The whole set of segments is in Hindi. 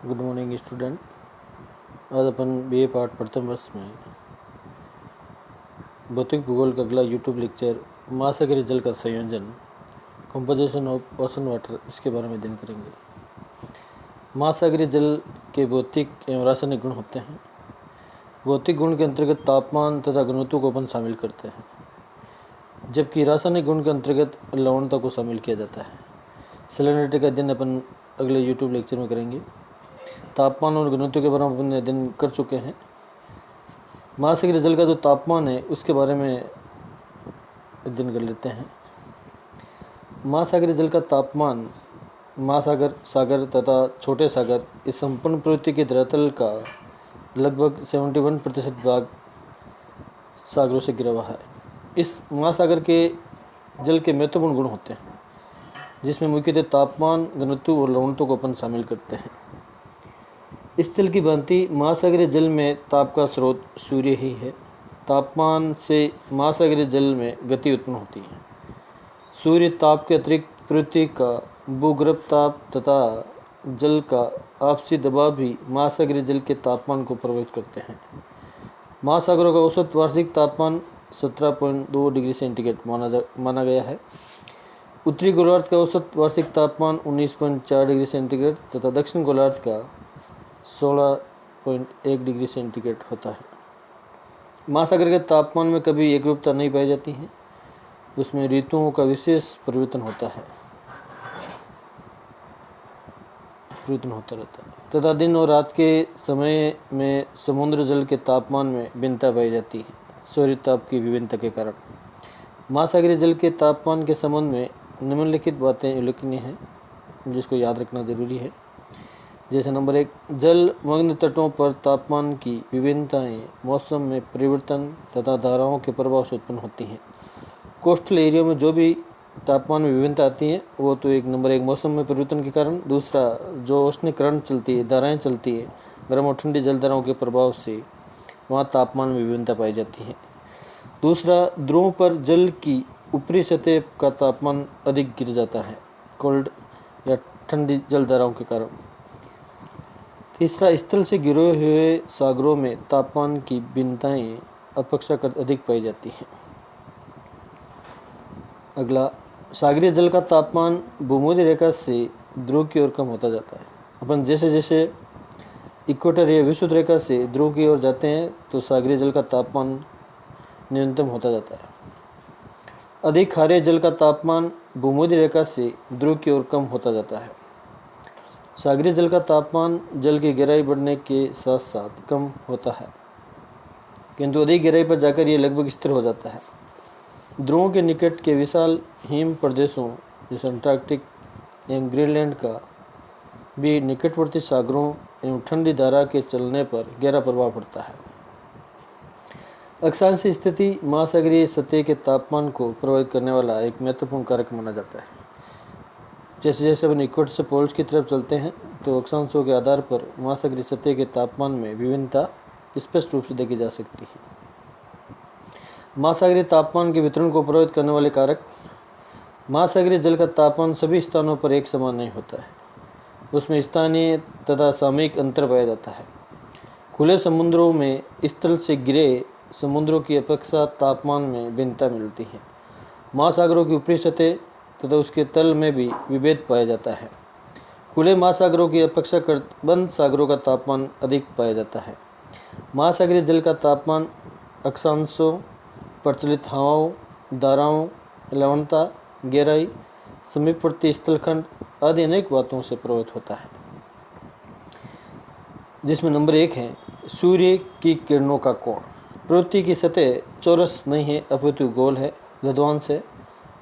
Good morning student. आज अपन बीए पार्ट प्रथम वर्ष में भौतिक भूगोल का अगला यूट्यूब लेक्चर महासागरीय जल का संयोजन कंपोजिशन ऑफ ओशन वाटर इसके बारे में अध्ययन करेंगे। महासागरीय जल के भौतिक एवं रासायनिक गुण होते हैं। भौतिक गुण के अंतर्गत तापमान तथा घनत्व को अपन शामिल करते हैं, जबकि रासायनिक गुण के अंतर्गत लवणता को शामिल किया जाता है। सैलिनिटी का अध्ययन अपन अगले यूट्यूब लेक्चर में करेंगे। तापमान और घनत्व के बारे में अपन अध्ययन कर चुके हैं। महासागरीय जल का जो तापमान है उसके बारे में अध्ययन कर लेते हैं। महासागरीय जल का तापमान महासागर, सागर तथा छोटे सागर इस संपूर्ण प्रवृत्ति के धरातल का लगभग 71% भाग सागरों से घिरा हुआ है। इस महासागर के जल के महत्वपूर्ण गुण होते हैं, जिसमें मुख्यतः तापमान, घनत्व और लवणता को अपन शामिल करते हैं। इस जल की भांति महासागरीय जल में ताप का स्रोत सूर्य ही है। तापमान से महासागरीय जल में गति उत्पन्न होती है। सूर्य ताप के अतिरिक्त पृथ्वी का भूगर्भ ताप तथा जल का आपसी दबाव भी महासागरीय जल के तापमान को प्रभावित करते हैं। महासागरों का औसत वार्षिक तापमान 17.2 डिग्री सेंटीग्रेड माना गया है। उत्तरी गोलार्ध का औसत वार्षिक तापमान 19.4 डिग्री सेंटीग्रेड तथा दक्षिण गोलार्ध का 16.1 डिग्री सेंटीग्रेड होता है। महासागर के तापमान में कभी एकरूपता नहीं पाई जाती है। उसमें ऋतुओं का विशेष परिवर्तन होता रहता है तथा दिन और रात के समय में समुद्र जल के तापमान में भिन्नता पाई जाती है, सूर्य ताप की विभिन्नता के कारण। महासागरीय जल के तापमान के संबंध में निम्नलिखित बातें उल्लेखनीय हैं, जिसको याद रखना जरूरी है। जैसे नंबर 1, जल मग्न तटों पर तापमान की विभिन्नताएं मौसम में परिवर्तन तथा धाराओं के प्रभाव से उत्पन्न होती हैं। कोस्टल एरिया में जो भी तापमान में विभिन्नता आती है वो तो नंबर 1 मौसम में परिवर्तन के कारण, दूसरा जो उष्णीकरण चलती है, धाराएं चलती है, गर्म और ठंडी जल धाराओं के प्रभाव से वहाँ तापमान में विभिन्नता पाई जाती है। दूसरा, ध्रुवों पर जल की ऊपरी सतह का तापमान अधिक गिर जाता है, कोल्ड या ठंडी जल धाराओं के कारण। तीसरा, स्थल से घिरे हुए सागरों में तापमान की भिन्नताएं अपेक्षाकृत अधिक पाई जाती हैं। अगला, सागरीय जल का तापमान भूमध्य रेखा से ध्रुव की ओर कम होता जाता है। अपन जैसे जैसे इक्वेटर या विषुवत रेखा से ध्रुव की ओर जाते हैं तो सागरीय जल का तापमान न्यूनतम होता जाता है। अधिक खारे जल का तापमान भूमध्य रेखा से ध्रुव की ओर कम होता जाता है। सागरीय जल का तापमान जल की गहराई बढ़ने के साथ साथ कम होता है, किंतु अधिक गहराई पर जाकर यह लगभग स्थिर हो जाता है। ध्रुवों के निकट के विशाल हिम प्रदेशों जैसे अंटार्कटिक एवं ग्रीनलैंड का भी निकटवर्ती सागरों एवं ठंडी धारा के चलने पर गहरा प्रभाव पड़ता है। अक्षांशीय स्थिति महासागरीय सतह के तापमान को प्रभावित करने वाला एक महत्वपूर्ण कारक माना जाता है। जैसे जैसे अपन इक्वेटर से पोल्स की तरफ चलते हैं तो अक्षांशों के आधार पर महासागरीय सतह के तापमान में विभिन्नता स्पष्ट रूप से देखी जा सकती है। महासागरीय तापमान के वितरण को प्रभावित करने वाले कारक। महासागरीय जल का तापमान सभी स्थानों पर एक समान नहीं होता है। उसमें स्थानीय तथा सामयिक अंतर पाया जाता है। खुले समुद्रों में स्थल से घिरे समुद्रों की अपेक्षा तापमान में भिन्नता मिलती है। महासागरों की ऊपरी सतह तथा उसके तल में भी विभेद पाया जाता है। खुले महासागरों की अपेक्षाकृत बंद सागरों का तापमान अधिक पाया जाता है। महासागरीय जल का तापमान अक्षांशों, प्रचलित हवाओं, धाराओं, लवणता, गहराई, समीपवर्ती स्थलखंड आदि अनेक बातों से प्रभावित होता है, जिसमें नंबर 1 है सूर्य की किरणों का कोण। पृथ्वी की सतह चौरस नहीं है, अपितु गोल है, लद्वांश है।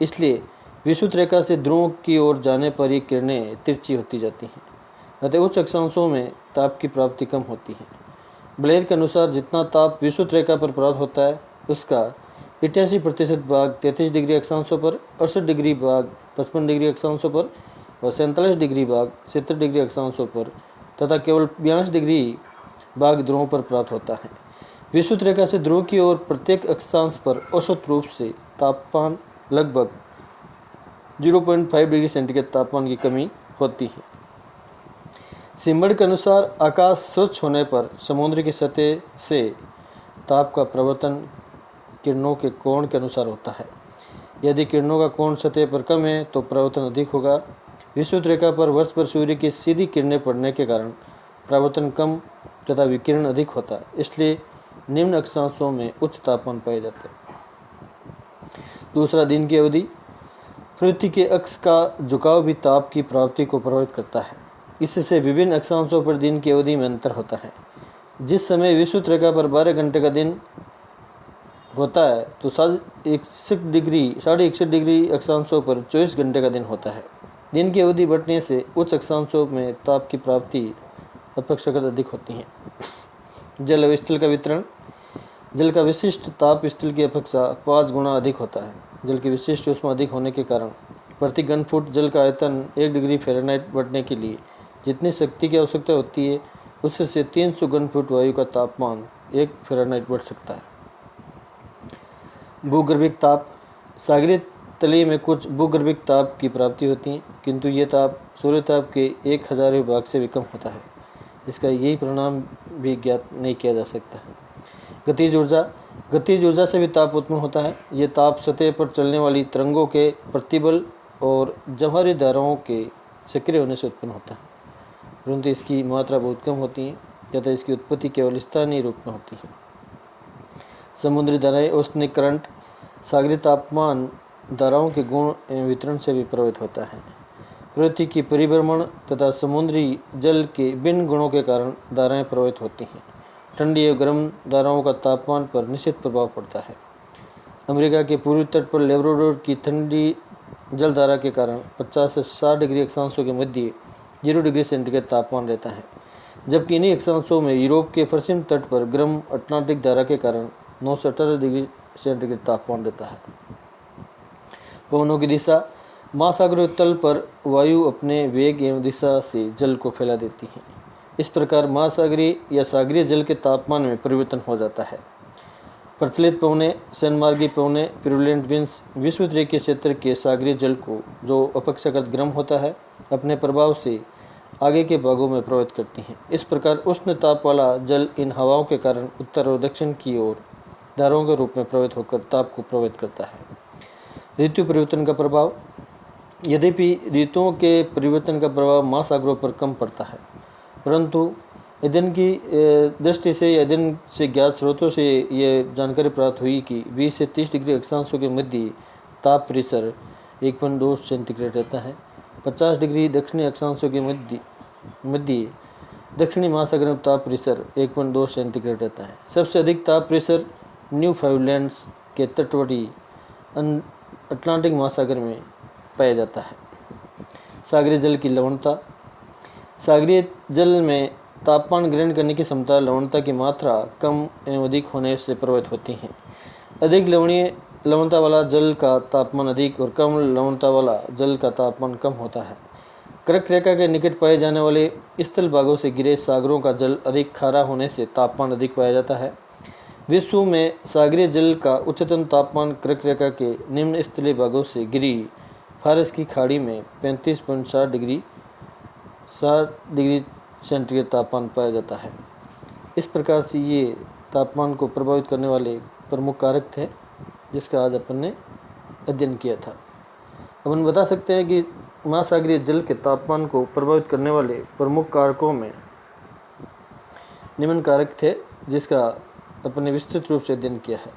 इसलिए विषुवत रेखा से ध्रुवों की ओर जाने पर ये किरणें तिरछी होती जाती हैं। अतः उच्च अक्षांशों में ताप की प्राप्ति कम होती है। ब्लेयर के अनुसार जितना ताप विषुवत रेखा पर प्राप्त होता है उसका 88% भाग 33 डिग्री अक्षांशों पर, 68 डिग्री भाग 55 डिग्री अक्षांशों पर और 47 डिग्री भाग 70 डिग्री अक्षांशों पर तथा केवल 42 डिग्री भाग ध्रुवों पर प्राप्त होता है। विषुवत रेखा से ध्रुव की ओर प्रत्येक अक्षांश पर औसत रूप से तापमान लगभग 0.5 डिग्री सेंटीग्रेड तापमान की कमी होती है। सिमड़ के अनुसार आकाश स्वच्छ होने पर समुद्र की सतह से ताप का प्रवर्तन किरणों के कोण के अनुसार होता है। यदि किरणों का कोण सतह पर कम है तो प्रवर्तन अधिक होगा। विषुवत रेखा पर वर्ष पर सूर्य की सीधी किरणें पड़ने के कारण प्रवर्तन कम तथा विकिरण अधिक होता है, इसलिए निम्न अक्षांशों में उच्च तापमान पाए जाते हैं। दूसरा, दिन की अवधि। पृथ्वी के अक्ष का झुकाव भी ताप की प्राप्ति को प्रभावित करता है। इससे विभिन्न अक्षांशों पर दिन की अवधि में अंतर होता है। जिस समय विषुवत रेखा पर 12 घंटे का दिन होता है तो 61 डिग्री अक्षांशों पर 24 घंटे का दिन होता है। दिन की अवधि बढ़ने से उच्च अक्षांशों में ताप की प्राप्ति अपेक्षाकृत अधिक होती है। जल और स्थल का वितरण। जल का विशिष्ट ताप स्थल की अपेक्षा 5 गुना अधिक होता है। जल की विशिष्ट ऊष्मा अधिक होने के कारण प्रति घन फुट जल का आयतन 1 डिग्री फ़ारेनहाइट बढ़ने के लिए जितनी शक्ति की आवश्यकता होती है उससे 300 घन फुट वायु का तापमान 1 फ़ारेनहाइट बढ़ सकता है। भूगर्भिक ताप। सागरीय तलीय में कुछ भूगर्भिक ताप की प्राप्ति होती है, किंतु ये ताप सूर्य ताप के 1000वें भाग से भी कम होता है। इसका यही परिणाम भी ज्ञात नहीं किया जा सकता है। गतिज ऊर्जा। गतिज ऊर्जा से भी ताप उत्पन्न होता है। ये ताप सतह पर चलने वाली तरंगों के प्रतिबल और जमहरी धाराओं के सक्रिय होने से उत्पन्न होता है, परंतु इसकी मात्रा बहुत कम होती है तथा इसकी उत्पत्ति केवल स्थानीय रूप में होती है। समुद्री धाराएं। Oceanic current. सागरीय तापमान धाराओं के गुण एवं वितरण से भी प्रभावित होता है। पृथ्वी की परिभ्रमण तथा समुद्री जल के भिन्न गुणों के कारण धाराएं प्रभावित होती हैं। ठंडी एवं गर्म धाराओं का तापमान पर निश्चित प्रभाव पड़ता है। अमेरिका के पूर्वी तट पर लेब्राडोर की ठंडी जलधारा के कारण 50 से 60 डिग्री अक्षांशों के मध्य 0 डिग्री सेंटीग्रेड तापमान रहता है, जबकि इन्हीं अक्षांशों में यूरोप के पश्चिम तट पर गर्म अटलांटिक धारा के कारण 9 से 18 डिग्री सेंटीग्रेड तापमान रहता है। पवनों की दिशा। महासागरीय तल पर वायु अपने वेग एवं दिशा से जल को फैला देती है। इस प्रकार महासागरीय या सागरीय जल के तापमान में परिवर्तन हो जाता है। प्रचलित पवने। सैनमार्गी पवने प्रिवेलेंट विंड्स विषुवत रेखीय क्षेत्र के सागरीय जल को, जो अपेक्षाकृत गर्म होता है, अपने प्रभाव से आगे के भागों में प्रभावित करती हैं। इस प्रकार उष्ण ताप वाला जल इन हवाओं के कारण उत्तर और दक्षिण की ओर धाराओं के रूप में प्रभावित होकर ताप को प्रभावित करता है। ऋतु परिवर्तन का प्रभाव। यद्यपि ऋतुओं के परिवर्तन का प्रभाव महासागरों पर कम पड़ता है, परंतु अध्ययन की दृष्टि से अध्ययन से ज्ञात स्रोतों से ये जानकारी प्राप्त हुई कि 20 से 30 डिग्री अक्षांशों के मध्य ताप परिसर 1.2 सेंटीग्रेड रहता है। 50 डिग्री दक्षिणी अक्षांशों के मध्य दक्षिणी महासागर में ताप परिसर 1.2 सेंटीग्रेड रहता है। सबसे अधिक ताप परिसर न्यूफाउंडलैंड्स के तटवर्ती अटलांटिक महासागर में पाया जाता है। सागरीय जल की लवणता। सागरीय जल में तापमान ग्रहण करने की क्षमता लवणता की मात्रा कम एवं अधिक होने से प्रभावित होती है। अधिक लवणीय लवणता वाला जल का तापमान अधिक और कम लवणता वाला जल का तापमान कम होता है। कर्क रेखा के निकट पाए जाने वाले स्थल भागों से गिरे सागरों का जल अधिक खारा होने से तापमान अधिक पाया जाता है। विश्व में सागरीय जल का उच्चतम तापमान कर्क रेखा के निम्न स्थलीय भागों से गिरी फारस की खाड़ी में 35.7 डिग्री सेंटीग्रेड तापमान पाया जाता है। इस प्रकार से ये तापमान को प्रभावित करने वाले प्रमुख कारक थे जिसका आज अपन ने अध्ययन किया था। अपन बता सकते हैं कि महासागरीय जल के तापमान को प्रभावित करने वाले प्रमुख कारकों में निम्न कारक थे जिसका अपन ने विस्तृत रूप से अध्ययन किया है।